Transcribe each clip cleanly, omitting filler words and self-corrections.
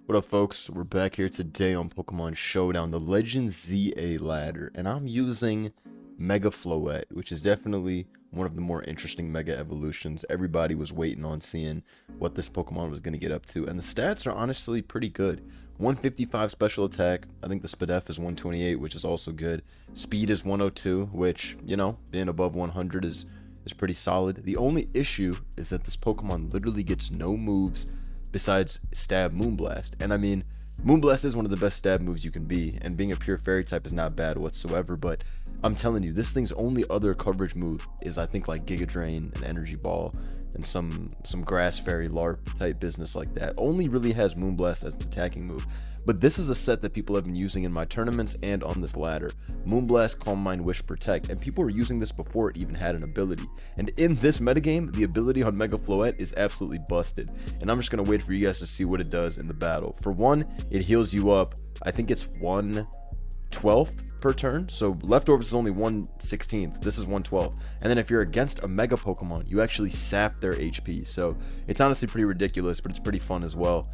What up, folks? We're back here today on Pokemon Showdown, the Legend ZA ladder, and I'm using Mega Floette, which is definitely one of the more interesting Mega evolutions. Everybody was waiting on seeing what this Pokemon was going to get up to, and the stats are honestly pretty good. 155 special attack, I think the SPDF is 128, which is also good. Speed is 102, which, you know, being above 100 is pretty solid. The only issue is that this Pokemon literally gets no moves besides stab Moonblast. And I mean, Moonblast is one of the best stab moves you can be, and being a pure fairy type is not bad whatsoever, but I'm telling you, this thing's only other coverage move is, I think, like Giga Drain and Energy Ball and some Grass Fairy LARP type business like that. Only really has Moonblast as the attacking move. But this is a set that people have been using in my tournaments and on this ladder. Moonblast, Calm Mind, Wish, Protect, and people were using this before it even had an ability. And in this metagame, the ability on Mega Floette is absolutely busted. And I'm just going to wait for you guys to see what it does in the battle. For one, it heals you up, I think it's 1/12th per turn, so leftovers is only 1/16th, this is 1/12th, and then if you're against a Mega Pokemon, you actually sap their HP, so it's honestly pretty ridiculous, but it's pretty fun as well.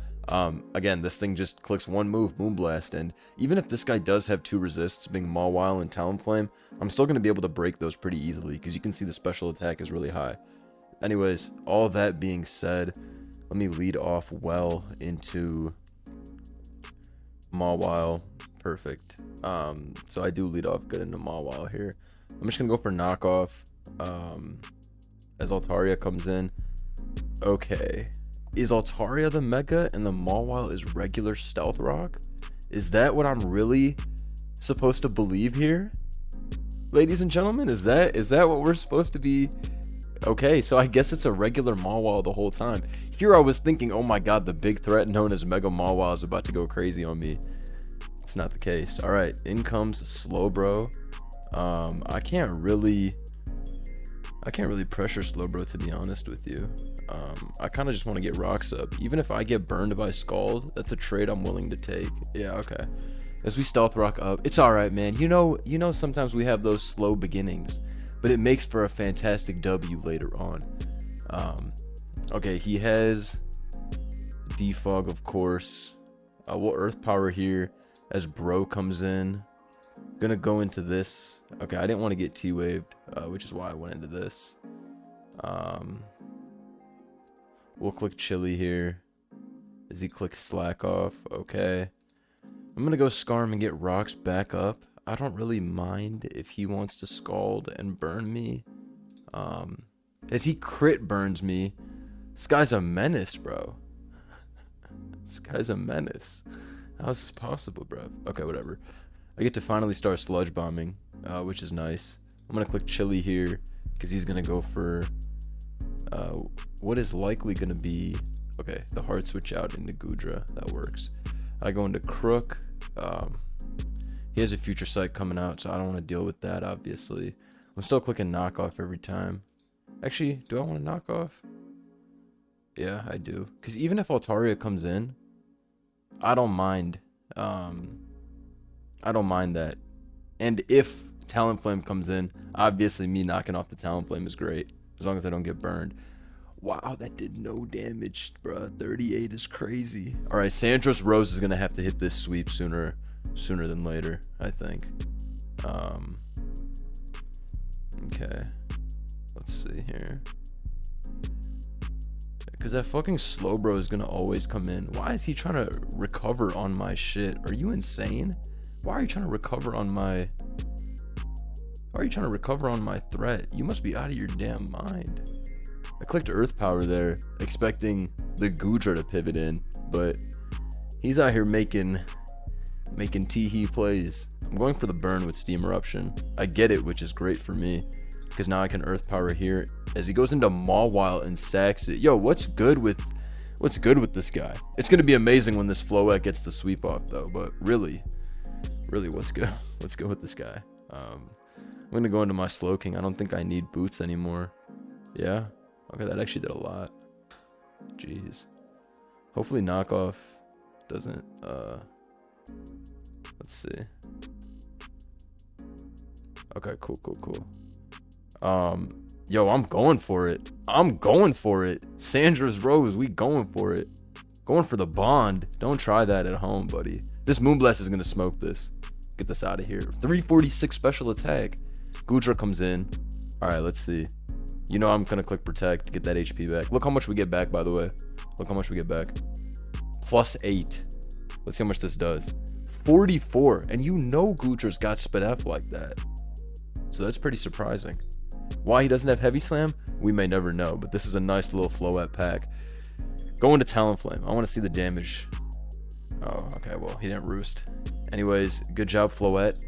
Again, this thing just clicks one move, Moonblast, and even if this guy does have two resists, being Mawile and Talonflame, I'm still going to be able to break those pretty easily, because you can see the special attack is really high. Anyways, all that being said, let me lead off well into Mawile. Perfect. So I do lead off good into Mawile here. I'm just gonna go for knockoff. As Altaria comes in. Okay. Is Altaria the Mega and the Mawile is regular Stealth Rock? Is that what I'm really supposed to believe here? Ladies and gentlemen, is that what we're supposed to be? Okay, so I guess it's a regular Mawile the whole time. Here I was thinking, oh my god, the big threat known as Mega Mawile is about to go crazy on me. It's not the case. All right, in comes Slowbro. I can't really pressure Slowbro, to be honest with you. I kind of just want to get rocks up. Even if I get burned by Scald, that's a trade I'm willing to take. Yeah, okay. As we stealth rock up, it's all right, man. You know, sometimes we have those slow beginnings, but it makes for a fantastic W later on. Okay, he has Defog, of course. We'll Earth Power here as Bro comes in. Gonna go into this. Okay, I didn't want to get T-waved, which is why I went into this. We'll click Chili here as he clicks Slack off. Okay. I'm gonna go Scarm and get rocks back up. I don't really mind if he wants to Scald and burn me. As he crit burns me. This guy's a menace, bro. This guy's a menace. How is this possible, bro? Okay, whatever. I get to finally start sludge bombing, which is nice. I'm gonna click Chili here because he's gonna go for what is likely gonna be, okay, the hard switch out into Goodra. That works. I go into Crook. He has a Future Sight coming out, so I don't want to deal with that, obviously. I'm still clicking knockoff every time. Actually, do I want to knock off? Yeah, I do. Because even if Altaria comes in, I don't mind. I don't mind that. And if Talonflame comes in, obviously me knocking off the Talonflame is great, as long as I don't get burned. Wow, that did no damage, bruh. 38 is crazy. All right, Sandros Rose is gonna have to hit this sweep sooner than later, I think. Okay, let's see here. Because that fucking Slowbro is gonna always come in. Why is he trying to recover on my shit? Are you insane? Why are you trying to recover on my... Why are you trying to recover on my threat? You must be out of your damn mind. I clicked Earth Power there, expecting the Goodra to pivot in, but he's out here making tee-hee plays. I'm going for the burn with Steam Eruption. I get it, which is great for me, because now I can Earth Power here as he goes into Mawile and sacks it. Yo, what's good with this guy? It's gonna be amazing when this Floette gets the sweep off, though. But really, what's good? What's good with this guy? I'm gonna go into my Slowking. I don't think I need boots anymore. Yeah. Okay, that actually did a lot. Jeez. Hopefully knockoff doesn't. Let's see. Okay, cool. Yo, I'm going for it. Sandra's Rose, we going for it. Going for the bond. Don't try that at home, buddy. This Moonblast is going to smoke this. Get this out of here. 346 special attack. Goodra comes in. Alright, let's see. You know I'm going to click protect to get that HP back. Look how much we get back, by the way. Look how much we get back. +8. Let's see how much this does. 44. And you know Goodra's got Spadef like that. So that's pretty surprising. Why he doesn't have Heavy Slam, we may never know. But this is a nice little Floette pack. Going to Talonflame. I want to see the damage. Oh, okay. Well, he didn't roost. Anyways, good job, Floette.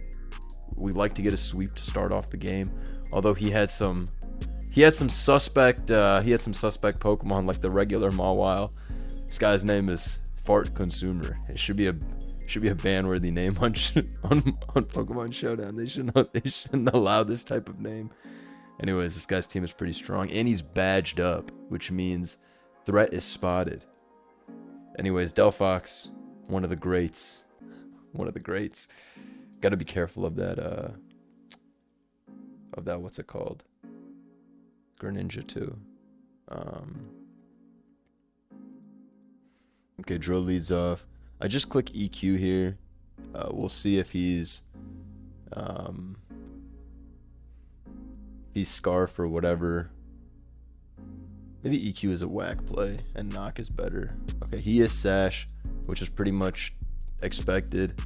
We like to get a sweep to start off the game. Although he had some suspect Pokemon like the regular Mawile. This guy's name is Fartconsumer. It should be a ban-worthy name on Pokemon Showdown. They shouldn't allow this type of name. Anyways, this guy's team is pretty strong, and he's badged up, which means threat is spotted. Anyways, Delphox, one of the greats. Gotta be careful of that, what's it called? Greninja too. Okay, Drill leads off. I just click EQ here. We'll see if he's Scarf or whatever. Maybe EQ is a whack play and Knock is better. Okay, he is Sash, which is pretty much expected.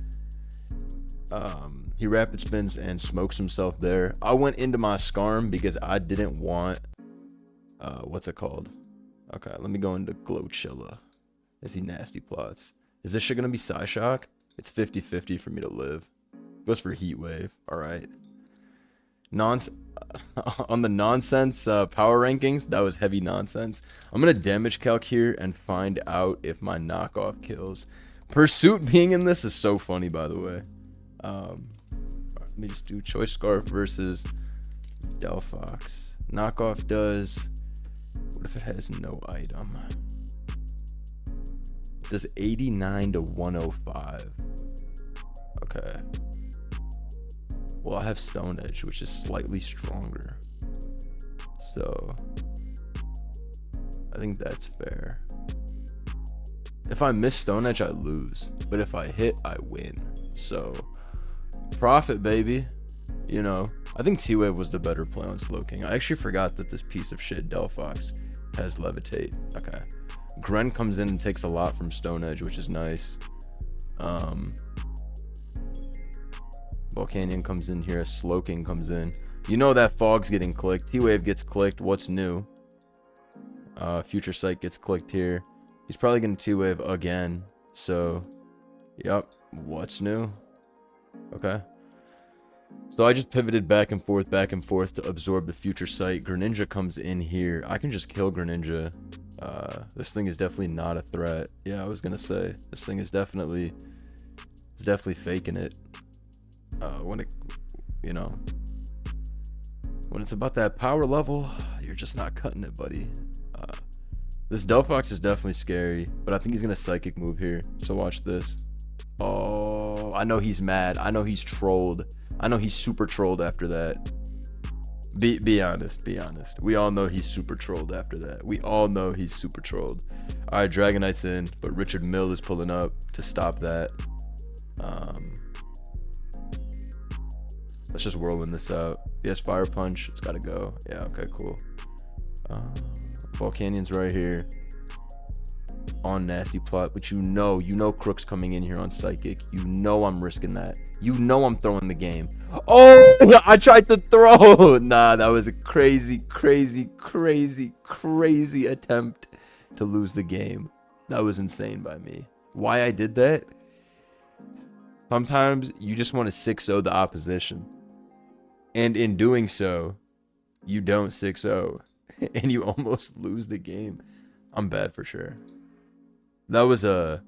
He rapid spins and smokes himself there. I went into my Scarm because I didn't want what's it called? Okay, let me go into Glowchilla as he nasty plots. Is this shit gonna be Psyshock? It's 50-50 for me to live. Goes for Heat Wave. Alright. On the nonsense power rankings, that was heavy nonsense. I'm gonna damage calc here and find out if my knockoff kills. Pursuit being in this is so funny, by the way. Let me just do Choice Scarf versus Delphox. Knockoff does. What if it has no item? It does 89 to 105. Okay. Well, I have Stone Edge, which is slightly stronger. So I think that's fair. If I miss Stone Edge, I lose. But if I hit, I win. So profit, baby. You know, I think T-Wave was the better play on Slowking. I actually forgot that this piece of shit Delphox has Levitate. Okay. Gren comes in and takes a lot from Stone Edge, which is nice. Volcanion comes in here. Slowking comes in. You know that Fog's getting clicked. T-Wave gets clicked. What's new? Future Sight gets clicked here. He's probably going to T-Wave again. So, yep. What's new? Okay. So I just pivoted back and forth to absorb the Future Sight. Greninja comes in here. I can just kill Greninja. This thing is definitely not a threat. Yeah, I was going to say. This thing is definitely faking it. When it, you know, when it's about that power level, you're just not cutting it, buddy. This Delphox is definitely scary, but I think he's gonna Psychic move here. So watch this. Oh, I know he's mad. I know he's trolled. I know he's super trolled after that. Be honest. We all know he's super trolled after that. All right, Dragonite's in, but Richard Mill is pulling up to stop that. Let's just whirlwind this out. If he has Fire Punch, it's gotta go. Yeah, okay, cool. Volcanion's right here on Nasty Plot, but you know Crook's coming in here on Psychic. You know I'm risking that. You know I'm throwing the game. Oh, I tried to throw. Nah, that was a crazy attempt to lose the game. That was insane by me. Why I did that? Sometimes you just want to 6-0 the opposition. And in doing so, you don't 6-0. And you almost lose the game. I'm bad for sure. That was a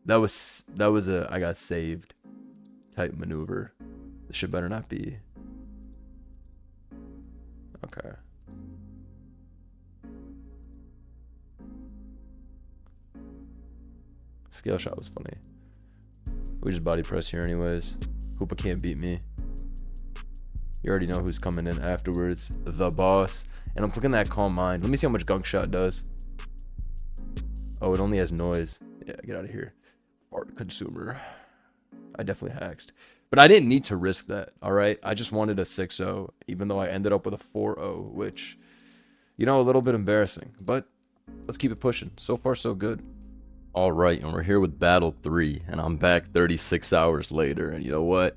I got saved type maneuver. This shit better not be. Okay. Scale Shot was funny. We just body press here anyways. Hoopa can't beat me. You already know who's coming in afterwards. The boss. And I'm clicking that Calm Mind. Let me see how much Gunk Shot does. Oh, it only has noise. Yeah, get out of here. Fartconsumer. I definitely haxed. But I didn't need to risk that, alright? I just wanted a 6-0, even though I ended up with a 4-0, which, you know, a little bit embarrassing. But let's keep it pushing. So far, so good. Alright, and we're here with Battle 3, and I'm back 36 hours later, and you know what?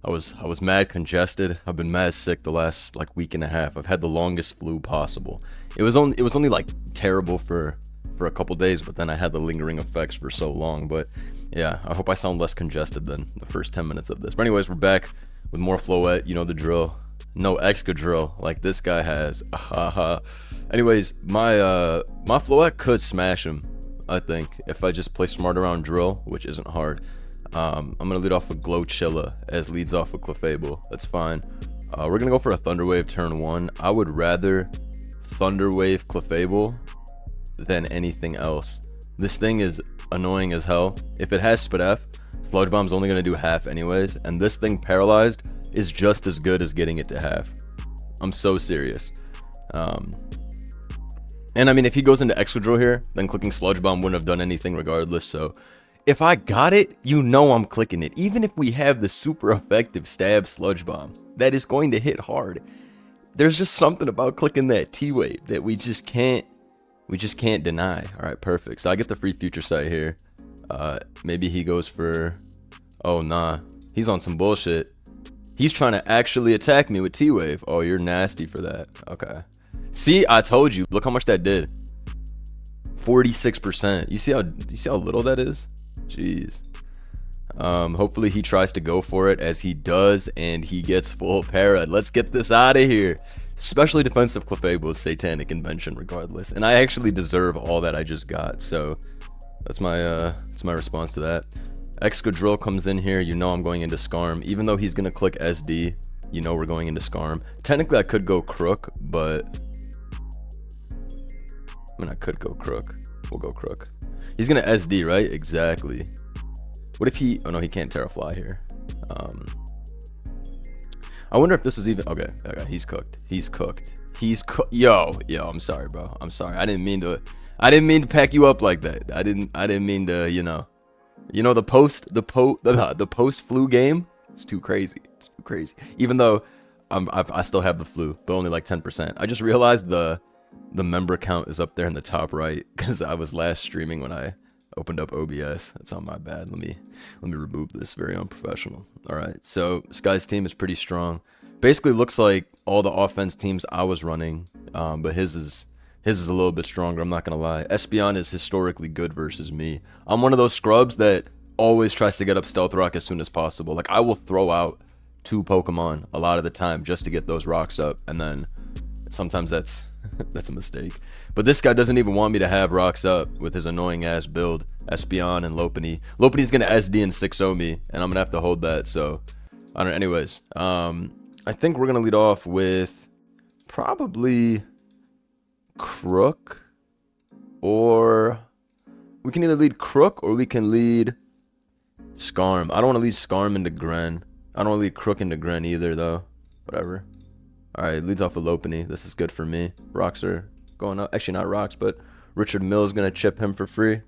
I was mad congested. I've been mad sick the last like week and a half. I've had the longest flu possible. It was only like terrible for a couple days, but then I had the lingering effects for so long. But yeah, I hope I sound less congested than the first 10 minutes of this. But anyways, we're back with more Floette. You know the drill. No Excadrill like this guy has. Anyways, my Floette could smash him, I think, if I just play smart around drill, which isn't hard. I'm gonna lead off with Glaceon as leads off with Clefable. That's fine. We're gonna go for a Thunder Wave turn 1. I would rather Thunder Wave Clefable than anything else. This thing is annoying as hell. If it has Spit F, Sludge Bomb's only gonna do half anyways, and this thing paralyzed is just as good as getting it to half. I'm so serious. And I mean, if he goes into Excadrill here, then clicking Sludge Bomb wouldn't have done anything regardless, so if I got it, you know I'm clicking it. Even if we have the super effective stab Sludge Bomb that is going to hit hard, there's just something about clicking that T-Wave that we just can't deny. All right, perfect. So I get the free future sight here. Maybe he goes for, oh nah, he's on some bullshit. He's trying to actually attack me with T-Wave. Oh, you're nasty for that. Okay. See, I told you. Look how much that did. 46%. You see how little that is? Jeez. Hopefully he tries to go for it, as he does, and he gets full para. Let's get this out of here. Especially defensive Clefable's satanic invention regardless. And I actually deserve all that I just got, so that's my response to that. Excadrill comes in here, you know I'm going into Scarm. Even though he's gonna click SD, you know we're going into Scarm. Technically I could go Crook, but I mean I could go Crook. We'll go Crook. He's gonna SD, right? Exactly. What if he... Oh no, he can't Terrafly here. I wonder if this was even... Okay, he's cooked. He's cooked. Yo, I'm sorry, bro. I'm sorry. I didn't mean to pack you up like that. I didn't mean to, you know, the post flu game. It's too crazy. It's too crazy. Even though I still have the flu, but only like 10%. I just realized the member count is up there in the top right because I was last streaming when I opened up OBS. That's on my bad. Let me remove this. Very unprofessional. All right. So this guy's team is pretty strong. Basically looks like all the offense teams I was running, but his is a little bit stronger. I'm not gonna lie. Espeon is historically good versus me. I'm one of those scrubs that always tries to get up Stealth Rock as soon as possible. Like I will throw out 2 Pokemon a lot of the time just to get those rocks up, and then sometimes that's a mistake. But this guy doesn't even want me to have rocks up with his annoying ass build. Espeon and Lopunny. Lopunny's gonna SD and 6-0 me, and I'm gonna have to hold that. So I don't. Anyways, I think we're gonna lead off with probably Crook, or we can either lead Crook or we can lead Scarm. I don't want to lead Scarm into Gren. I don't want to lead Crook into Gren either, though. Whatever. Alright, leads off with Lopunny. This is good for me. Rocks are going up. Actually, not rocks, but Richard Mill's going to chip him for free.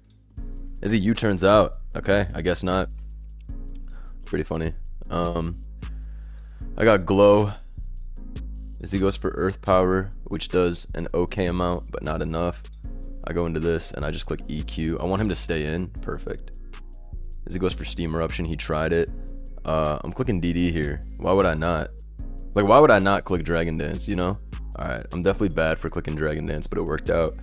Is he U-turns out? Okay, I guess not. It's pretty funny. I got Glow. As he goes for Earth Power, which does an okay amount, but not enough. I go into this, and I just click EQ. I want him to stay in. Perfect. As he goes for Steam Eruption, he tried it. I'm clicking DD here. Why would I not? Like, why would I not click Dragon Dance, you know? Alright, I'm definitely bad for clicking Dragon Dance, but it worked out.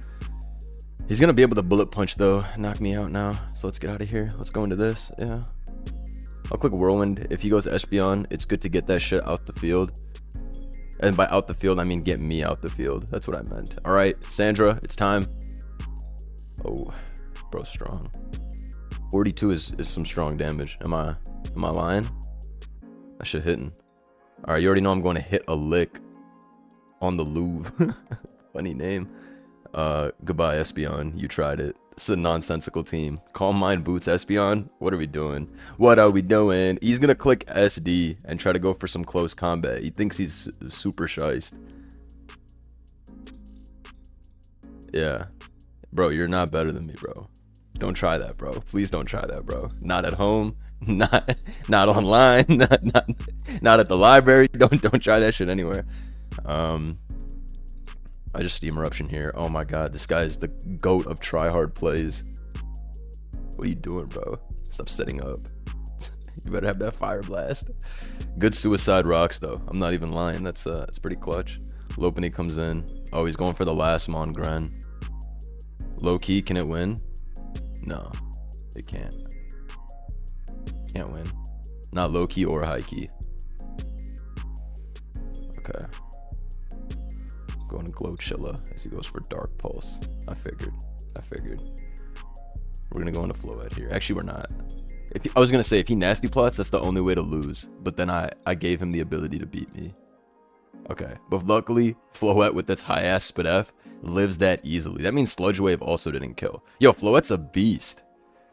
He's gonna be able to Bullet Punch, though. Knock me out now. So let's get out of here. Let's go into this. Yeah. I'll click Whirlwind. If he goes Espeon, it's good to get that shit out the field. And by out the field, I mean get me out the field. That's what I meant. Alright, Sandra, it's time. Oh, bro, strong. 42 is some strong damage. Am I lying? That shit hitting. Alright, you already know I'm going to hit a lick on the Louvre. Funny name. Goodbye, Espeon. You tried it. It's a nonsensical team. Calm Mind Boots Espeon. What are we doing? What are we doing? He's gonna click SD and try to go for some close combat. He thinks he's super shiced. Yeah. Bro, you're not better than me, bro. don't try that, bro. Please don't try that, bro. Not at home, not online, not at the library. Don't try that shit anywhere. I just Steam Eruption here. Oh my god, this guy is the GOAT of tryhard plays. What are you doing, bro? Stop setting up. You better have that fire blast. Good suicide rocks though. I'm not even lying. That's pretty clutch. Lopunny comes in. Oh, he's going for the last Mongren. Low key, can it win? No, it can't. Can't win. Not low key or high key. Okay. Going to Glowchilla as he goes for Dark Pulse. I figured. We're gonna go into Floette here. Actually, we're not. I was gonna say if he nasty plots, that's the only way to lose. But then I gave him the ability to beat me. Okay, but luckily Floette with this high ass spit F lives that easily. That means Sludge Wave also didn't kill. Yo, Floette's a beast.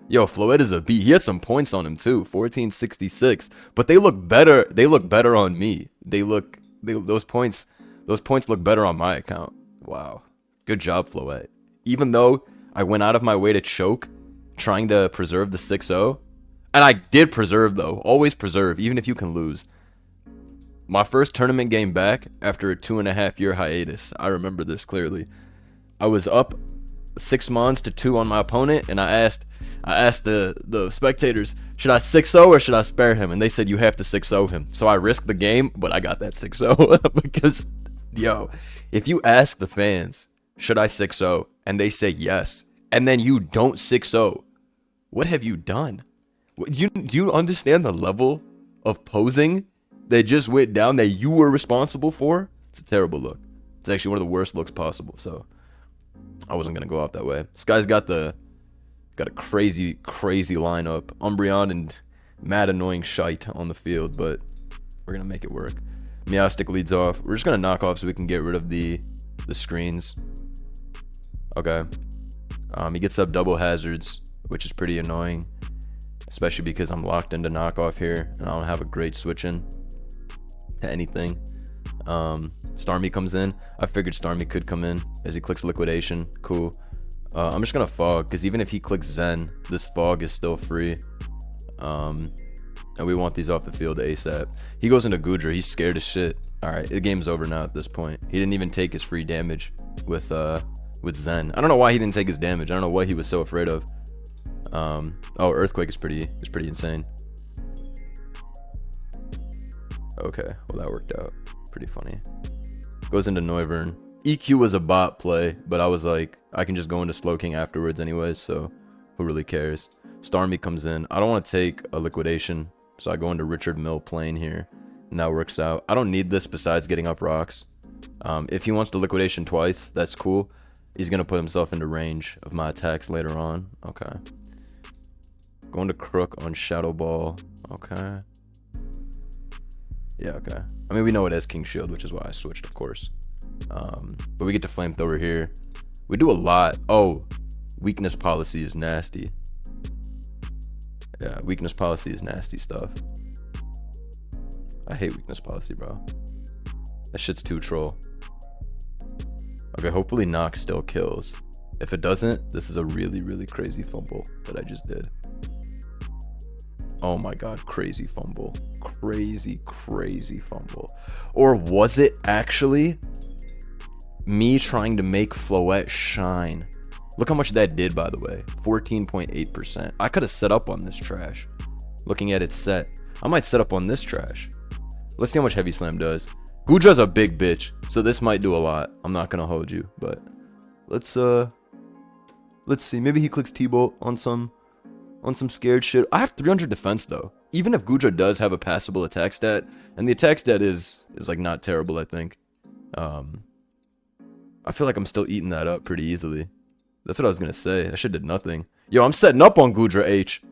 Yo, Floette is a beast. He had some points on him too, 1466. But they look better. They look better on me. Those points look better on my account. Wow, good job, Floette. Even though I went out of my way to choke, trying to preserve the 6-0, and I did preserve though. Always preserve, even if you can lose. My first tournament game back after a 2.5-year hiatus. I remember this clearly. I was up 6 mons to 2 on my opponent, and I asked the spectators, should I 6-0 or should I spare him? And they said you have to 6-0 him. So I risked the game, but I got that 6-0 because, yo, if you ask the fans, should I 6-0, and they say yes, and then you don't 6-0, what have you done? Do you understand the level of posing that just went down that you were responsible for? It's a terrible look. It's actually one of the worst looks possible. So I wasn't gonna go out that way. This guy's got a crazy lineup. Umbreon and mad annoying shite on the field, but we're gonna make it work. Meowstic leads off. We're just gonna knock off so we can get rid of the screens. Okay. He gets up double hazards, which is pretty annoying, especially because I'm locked into knockoff here and I don't have a great switch in to anything. Starmie comes in. I figured Starmie could come in as he clicks liquidation. Cool. I'm just gonna fog because even if he clicks Zen, this fog is still free. And we want these off the field ASAP. He goes into Goodra. He's scared as shit. All right, the game's over now at this point. He didn't even take his free damage with Zen. I don't know why he didn't take his damage. I don't know what he was so afraid of. Oh, Earthquake is pretty insane. Okay, well that worked out. Pretty funny. Goes into Noivern. EQ was a bot play, but I was like, I can just go into Slowking afterwards anyways, so who really cares? Starmie comes in. I don't want to take a liquidation, so I go into Richard Mill plane here, and that works out. I don't need this besides getting up rocks. If he wants to liquidation twice, that's cool. He's gonna put himself into range of my attacks later on. Okay. Going to Crook on Shadow Ball. Okay. Yeah, okay. I mean, we know it has King Shield, which is why I switched, of course. But we get to Flamethrower here. We do a lot. Oh, weakness policy is nasty. Yeah, weakness policy is nasty stuff. I hate weakness policy, bro. That shit's too troll. Okay, hopefully Nox still kills. If it doesn't, this is a really crazy fumble that I just did. Oh my god, crazy fumble. Crazy fumble. Or was it actually me trying to make Floette shine? Look how much that did, by the way. 14.8%. I could have set up on this trash. Looking at its set. I might set up on this trash. Let's see how much Heavy Slam does. Gudra's a big bitch, so this might do a lot. I'm not gonna hold you, but let's see. Maybe he clicks T-Bolt on some scared shit. I have 300 defense though. Even if Gudra does have a passable attack stat, and the attack stat is like not terrible, I think. I feel like I'm still eating that up pretty easily. That's what I was gonna say. That shit did nothing. Yo, I'm setting up on Gudra H.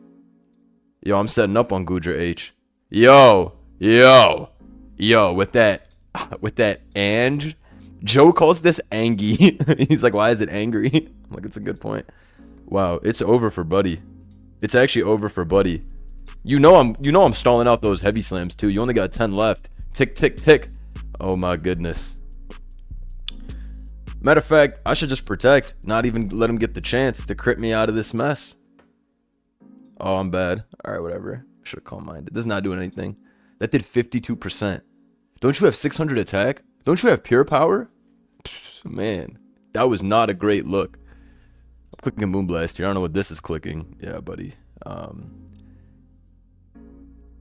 Yo, I'm setting up on Gudra H. Yo, with that Ange. Joe calls this Angie. He's like, why is it angry? I'm like, it's a good point. Wow, it's over for Buddy. It's actually over for Buddy. You know I'm stalling out those heavy slams too. You only got 10 left. Tick, tick, tick. Oh my goodness. Matter of fact, I should just protect, not even let him get the chance to crit me out of this mess. Oh, I'm bad. All right, whatever. Should have calm minded. This is not doing anything. That did 52%. Don't you have 600 attack? Don't you have pure power? Psst, man, that was not a great look. I'm clicking Moonblast here. I don't know what this is clicking. Yeah, buddy.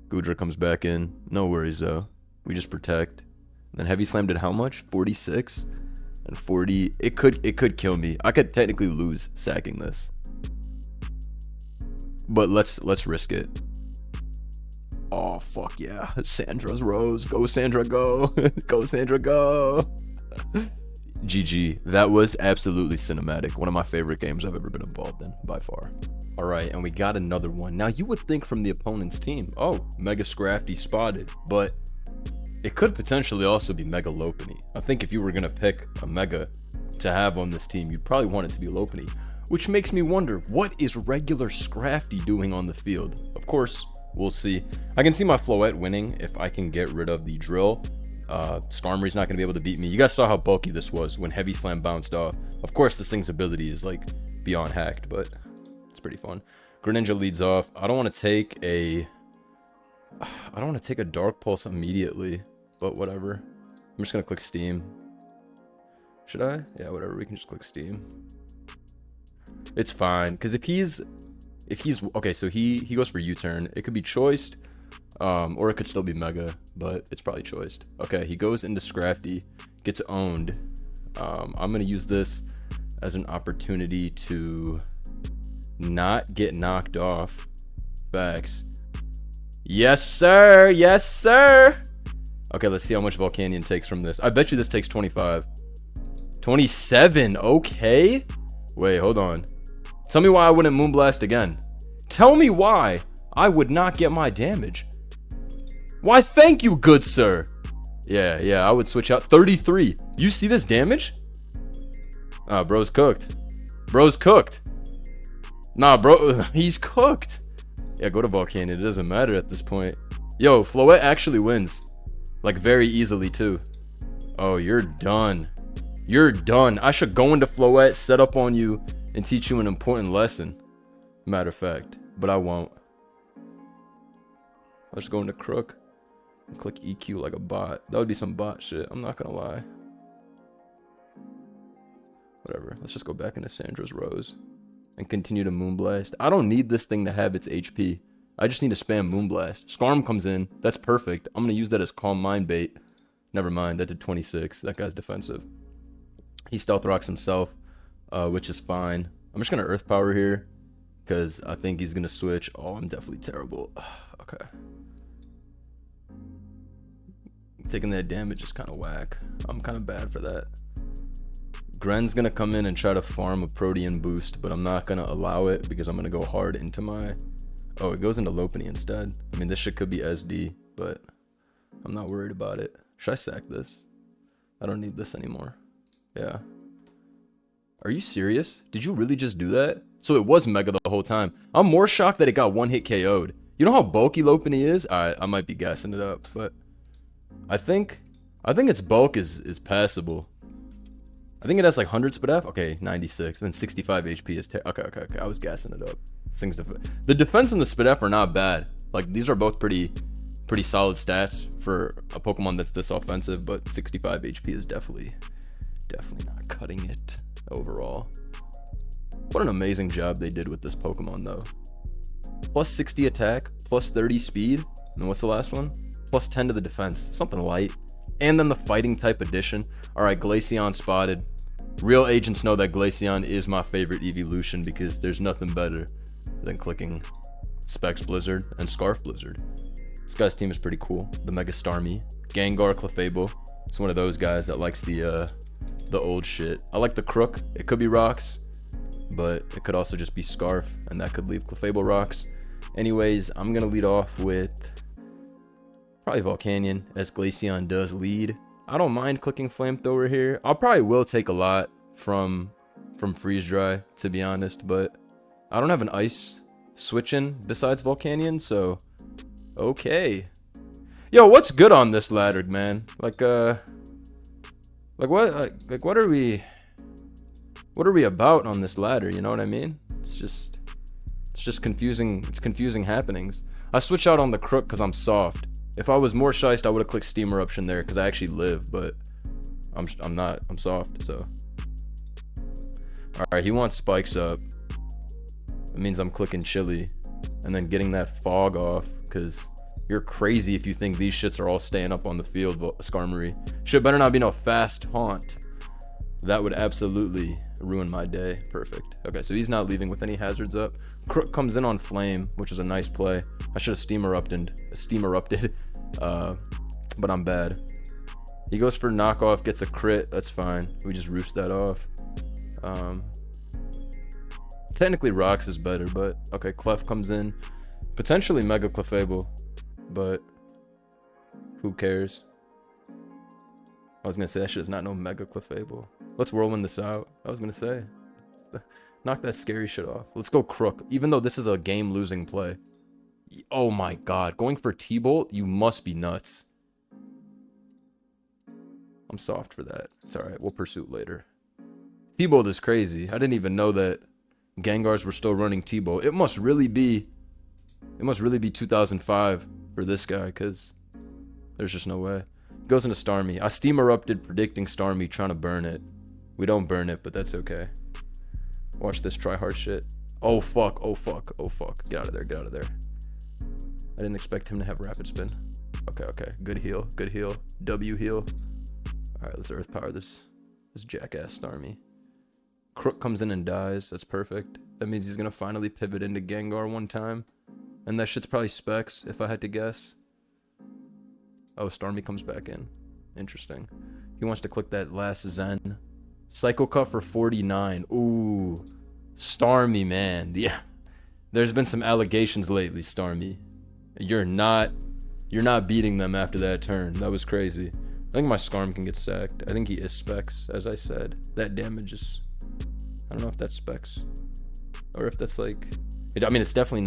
Goodra comes back in. No worries, though. We just protect. Then Heavy Slam did how much? 46? And 40. It could kill me. I could technically lose sacking this. But let's risk it. Oh, fuck yeah. Sandra's Rose. Go, Sandra, go. Go, Sandra, go. GG. That was absolutely cinematic. One of my favorite games I've ever been involved in, by far. Alright, and we got another one. Now, you would think from the opponent's team, oh, Mega Scrappy spotted. But it could potentially also be Mega Lopunny. I think if you were going to pick a Mega to have on this team, you'd probably want it to be Lopunny. Which makes me wonder, what is regular Scrappy doing on the field? Of course, we'll see. I can see my Floette winning if I can get rid of the drill. Skarmory's not going to be able to beat me. You guys saw how bulky this was when Heavy Slam bounced off. Of course, this thing's ability is like beyond hacked, but it's pretty fun. Greninja leads off. I don't want to take a Dark Pulse immediately, but whatever. I'm just going to click Steam. Should I? Yeah, whatever. We can just click Steam. It's fine, because if he's okay, so he goes for U-turn. It could be choiced, or it could still be Mega, but it's probably choiced. Okay, he goes into Scrafty, gets owned. I'm gonna use this as an opportunity to not get knocked off. Facts. Yes, sir. Yes, sir. Okay, let's see how much Volcanion takes from this. I bet you this takes 25. 27. Okay. Wait, hold on. Tell me why I wouldn't Moonblast again. Tell me why I would not get my damage. Why, thank you, good sir. Yeah, I would switch out. 33. You see this damage? Ah, bro's cooked. Bro's cooked. Nah, bro, he's cooked. Yeah, go to Volcanion. It doesn't matter at this point. Yo, Floette actually wins. Like, very easily, too. Oh, you're done. You're done. I should go into Floette, set up on you, and teach you an important lesson. Matter of fact. But I won't. I'll just go into Crook and click EQ like a bot. That would be some bot shit. I'm not gonna lie. Whatever. Let's just go back into Sandra's Rose and continue to Moonblast. I don't need this thing to have its HP. I just need to spam Moonblast. Skarm comes in. That's perfect. I'm gonna use that as Calm Mind bait. Never mind. That did 26. That guy's defensive. He Stealth Rocks himself, which is fine. I'm just gonna Earth Power here because I think he's gonna switch. Oh, I'm definitely terrible. Okay. Taking that damage is kind of whack. I'm kind of bad for that. Gren's gonna come in and try to farm a Protean boost, but I'm not gonna allow it because I'm gonna go hard into my... Oh, it goes into Lopunny instead. I mean, this shit could be SD, but I'm not worried about it. Should I sack this? I don't need this anymore. Yeah. Are you serious? Did you really just do that? So it was Mega the whole time. I'm more shocked that it got one hit KO'd. You know how bulky Lopunny is? Alright, I might be gassing it up, but I think its bulk is passable. I think it has like 100 spit F. Okay, 96. And then 65 HP is... Okay. I was gassing it up. This thing's the defense and the spit F are not bad. Like, these are both pretty solid stats for a Pokemon that's this offensive, but 65 HP is definitely not cutting it overall. What an amazing job they did with this Pokemon, though. Plus 60 attack, plus 30 speed, and then what's the last one? Plus 10 to the defense. Something light. And then the fighting type addition. Alright, Glaceon spotted. Real agents know that Glaceon is my favorite evolution because there's nothing better than clicking Specs Blizzard and Scarf Blizzard. This guy's team is pretty cool. The Mega Starmie, Gengar, Clefable. It's one of those guys that likes the old shit. I like the Crook. It could be Rocks, but it could also just be Scarf, and that could leave Clefable Rocks. Anyways, I'm gonna lead off with probably Volcanion, as Glaceon does lead. I don't mind clicking Flamethrower here. I probably will take a lot from Freeze Dry, to be honest, but I don't have an Ice switch-in besides Volcanion, so okay. Yo, what's good on this ladder, man? Like what are we about on this ladder? You know what I mean? It's It's just confusing. It's confusing happenings. I switch out on the crook because I'm soft. If I was more shiced, I would have clicked steam eruption there because I actually live, but I'm not. I'm soft, so. Alright, he wants spikes up. It means I'm clicking chili and then getting that fog off, because you're crazy if you think these shits are all staying up on the field, Skarmory. Shit better not be no fast haunt. That would absolutely ruin my day. Perfect. Okay, so he's not leaving with any hazards up. Crook comes in on flame, which is a nice play. I should have steam erupted, but I'm bad. He goes for knockoff, gets a crit. That's fine. We just roost that off. Technically Rocks is better, but okay, Clef comes in. Potentially Mega Clefable, but who cares? I was gonna say that shit is not no Mega Clefable. Let's whirlwind this out. I was gonna say, knock that scary shit off. Let's go Crook, even though this is a game losing play. Oh my god, going for T-Bolt, you must be nuts. I'm soft for that. It's alright, we'll pursue later. T-Bolt is crazy. I didn't even know that Gengars were still running T-Bolt. It must really be 2005 for this guy, because there's just no way. Goes into Starmie. I steam erupted predicting Starmie, trying to burn it. We don't burn it, but that's okay. Watch this try hard shit. Oh fuck, oh fuck, oh fuck. Get out of there, get out of there. I didn't expect him to have rapid spin. Okay, okay. Good heal, good heal. W heal. Alright, let's earth power this jackass Starmie. Crook comes in and dies. That's perfect. That means he's gonna finally pivot into Gengar one time. And that shit's probably Specs, if I had to guess. Oh, Starmie comes back in. Interesting. He wants to click that last Zen. Psycho Cut for 49. Ooh. Starmie, man. Yeah. There's been some allegations lately, Starmie. You're not beating them after that turn. That was crazy. I think my Skarm can get sacked. I think he is Specs, as I said. That damage is... I don't know if that's Specs. Or if that's like... I mean, it's definitely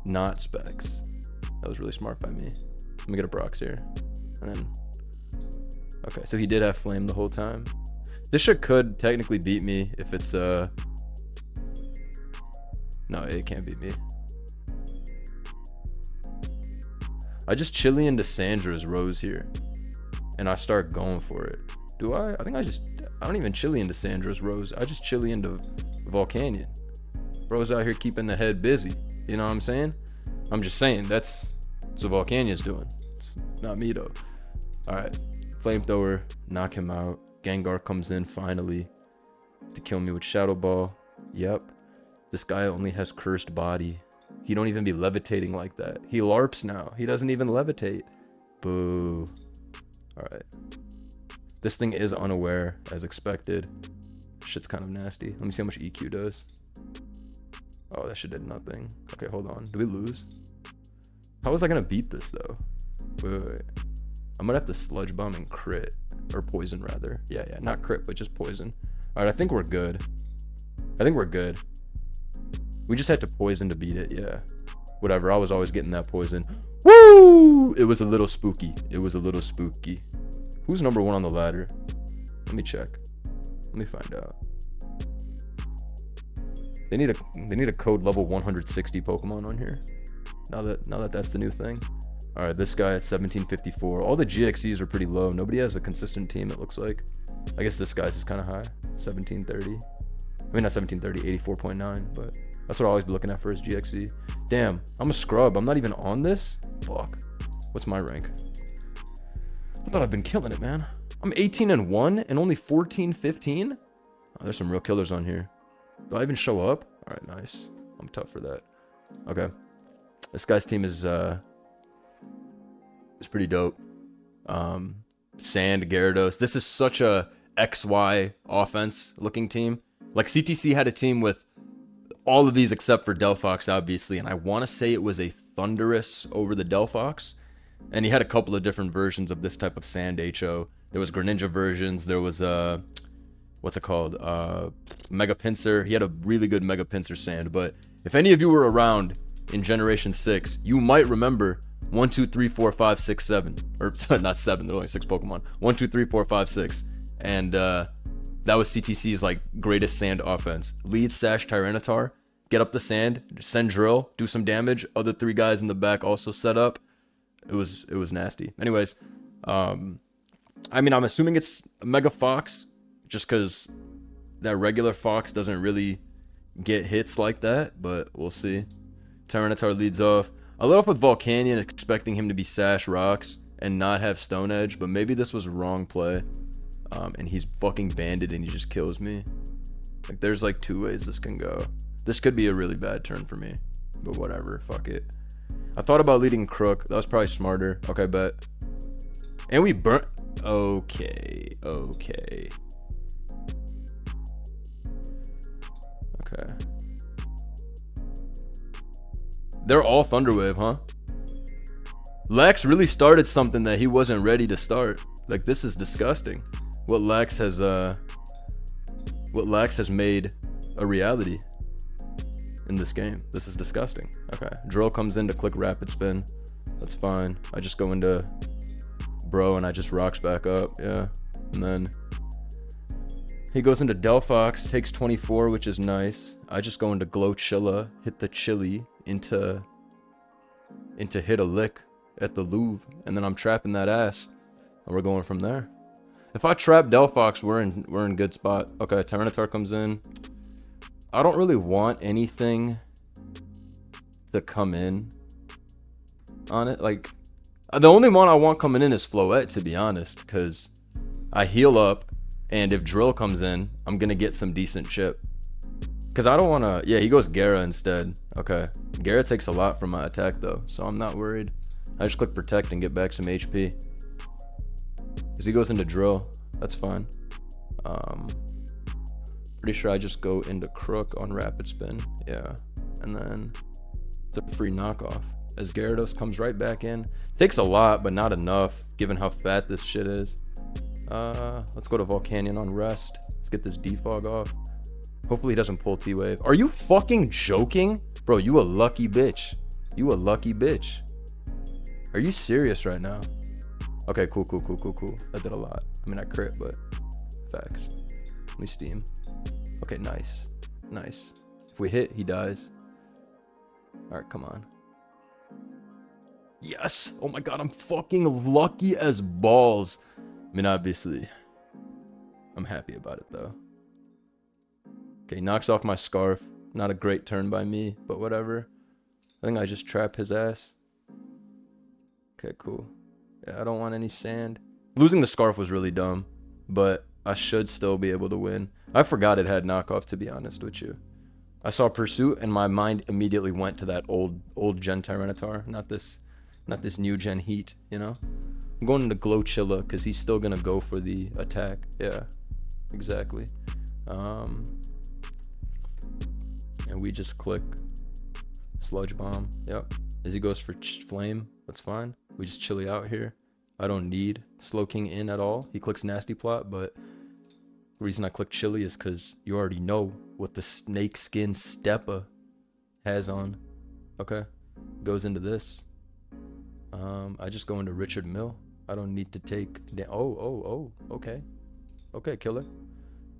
not Specs. That was really smart by me. Let me get a Brox here. And then... Okay, so he did have Flame the whole time. This shit could technically beat me if it's... No, it can't beat me. I just chili into Sandra's Rose here. And I start going for it. Do I? I don't even chili into Sandra's Rose. I just chili into Volcanion. Bro's out here keeping the head busy. You know what I'm saying? I'm just saying, that's what Volcanion's doing. It's not me though. Alright. Flamethrower, knock him out. Gengar comes in finally to kill me with Shadow Ball. Yep. This guy only has cursed body. He don't even be levitating like that. He LARPs now. He doesn't even levitate. Boo. Alright. This thing is unaware, as expected. Shit's kind of nasty. Let me see how much EQ does. Oh, that shit did nothing. Okay, hold on. Do we lose? How was I gonna beat this, though? Wait. I'm gonna have to Sludge Bomb and crit. Or poison, rather. Yeah, not crit, but just poison. Alright, I think we're good. We just had to poison to beat it, yeah. Whatever, I was always getting that poison. Woo! It was a little spooky. Who's number 1 on the ladder? Let me check. Let me find out. They need a code level 160 Pokemon on here. Now that that's the new thing. Alright, this guy at 1754. All the GXEs are pretty low. Nobody has a consistent team, it looks like. I guess this guy's is kind of high. 1730. I mean, not 1730, 84.9, but that's what I'll always be looking at for his GXE. Damn, I'm a scrub. I'm not even on this? Fuck. What's my rank? I thought I've been killing it, man. I'm 18-1 and only 14-15? Oh, there's some real killers on here. Do I even show up? Alright, nice. I'm tough for that. Okay. This guy's team is pretty dope. Sand, Gyarados. This is such a XY offense looking team. Like, CTC had a team with all of these except for Delphox, obviously, and I want to say it was a Thunderous over the Delphox. And he had a couple of different versions of this type of Sand HO. There was Greninja versions. There was what's it called? Mega Pinsir. He had a really good Mega Pinsir Sand. But if any of you were around in Generation 6, you might remember 1, 2, 3, 4, 5, 6, 7. Or sorry, not 7. There are only 6 Pokemon. 1, 2, 3, 4, 5, 6. And that was CTC's like greatest Sand offense. Lead Sash Tyranitar. get up the sand, send drill, do some damage. Other 3 guys in the back also set up. It was nasty. Anyways, I mean, I'm assuming it's a Mega Fox, just because that regular Fox doesn't really get hits like that, but we'll see. Tyranitar leads off. I led off with Volcanion, expecting him to be Sash Rocks and not have Stone Edge, but maybe this was a wrong play. And he's fucking banded and he just kills me. Like, there's like 2 ways this can go. This could be a really bad turn for me, but whatever, fuck it. I thought about leading Crook. That was probably smarter. Okay, bet. And we burnt. Okay. Okay. They're all Thunderwave, huh? Lex really started something that he wasn't ready to start. Like, this is disgusting. What Lex has made a reality in this game. This is disgusting. Okay. Drill comes in to click Rapid Spin. That's fine. I just go into Bro and I just rocks back up. Yeah. And then he goes into Delphox, takes 24, which is nice. I just go into Glowchilla, hit the Chili into hit a lick at the Louvre, and then I'm trapping that ass, and we're going from there. If I trap Delphox, we're in good spot. Okay, Tyranitar comes in. I don't really want anything to come in on it. Like, the only one I want coming in is Floette, to be honest, because I heal up, and if Drill comes in, I'm gonna get some decent chip. Because I don't want to... Yeah, he goes Gara instead. Okay. Gara takes a lot from my attack, though, so I'm not worried. I just click Protect and get back some HP. Because he goes into Drill. That's fine. Pretty sure I just go into Crook on Rapid Spin. Yeah. And then it's a free knockoff. As Gyarados comes right back in. Takes a lot, but not enough, given how fat this shit is. Let's go to Volcanion on Rest. Let's get this Defog off. Hopefully he doesn't pull T-Wave. Are you fucking joking? Bro, you a lucky bitch. You a lucky bitch. Are you serious right now? Okay, cool. I did a lot. I mean, I crit, but facts. Let me steam. Okay, nice. Nice. If we hit, he dies. Alright, come on. Yes! Oh my god, I'm fucking lucky as balls. I mean, obviously, I'm happy about it, though. Okay, knocks off my Scarf. Not a great turn by me, but whatever. I think I just trap his ass. Okay, cool. Yeah, I don't want any sand. Losing the Scarf was really dumb, but I should still be able to win. I forgot it had knockoff, to be honest with you. I saw Pursuit, and my mind immediately went to that old gen Tyranitar, not this new gen Heat, you know? I'm going into Glowchilla, because he's still going to go for the attack. Yeah, exactly. And we just click Sludge Bomb. Yep. As he goes for Flame, that's fine. We just chilly out here. I don't need Slowking in at all. He clicks Nasty Plot, but the reason I click Chili is because you already know what the Snake Skin Steppa has on. Okay. Goes into this. I just go into Richard Mill. I don't need to take... Oh, okay. Okay, killer.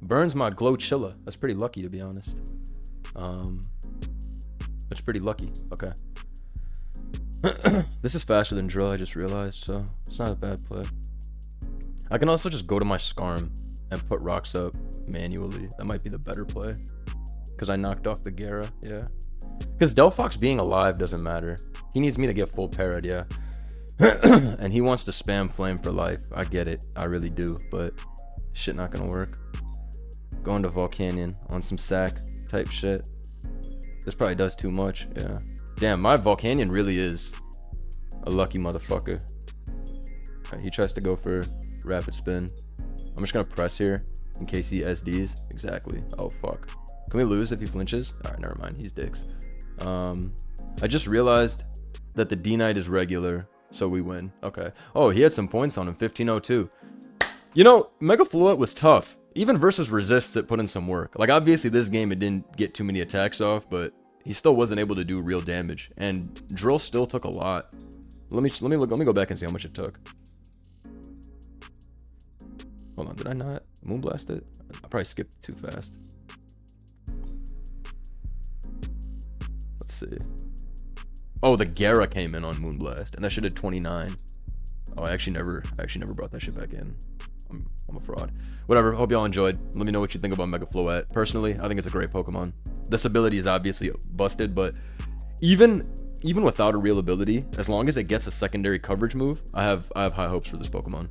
Burns my Glowchilla. That's pretty lucky, to be honest. That's pretty lucky. Okay. This is faster than Drill, I just realized, so it's not a bad play. I can also just go to my Scarm and put rocks up manually. That might be the better play. Because I knocked off the Gara, yeah. Because Delphox being alive doesn't matter. He needs me to get full parried, yeah. And he wants to spam Flame for life. I get it. I really do. But shit not gonna work. Going to Volcanion on some sack type shit. This probably does too much, yeah. Damn, my Volcanion really is a lucky motherfucker. Right, he tries to go for Rapid Spin. I'm just gonna press here in case he SDs. Exactly. Oh, fuck. Can we lose if he flinches? Alright, never mind. He's dicks. I just realized that the D-Knight is regular, so we win. Okay. Oh, he had some points on him. 1502. You know, Mega Floette was tough. Even versus Resists, it put in some work. Like, obviously, this game, it didn't get too many attacks off, but he still wasn't able to do real damage. And Drill still took a lot. Let me go back and see how much it took. Hold on, did I not Moonblast it? I probably skipped too fast. see. Oh, the Gara came in on Moonblast, and that shit did 29. Oh, I actually never brought that shit back in. I'm a fraud. Whatever, hope y'all enjoyed. Let me know what you think about Mega Floette. Personally, I think it's a great Pokemon. This ability is obviously busted, but even without a real ability, as long as it gets a secondary coverage move, I have high hopes for this Pokemon.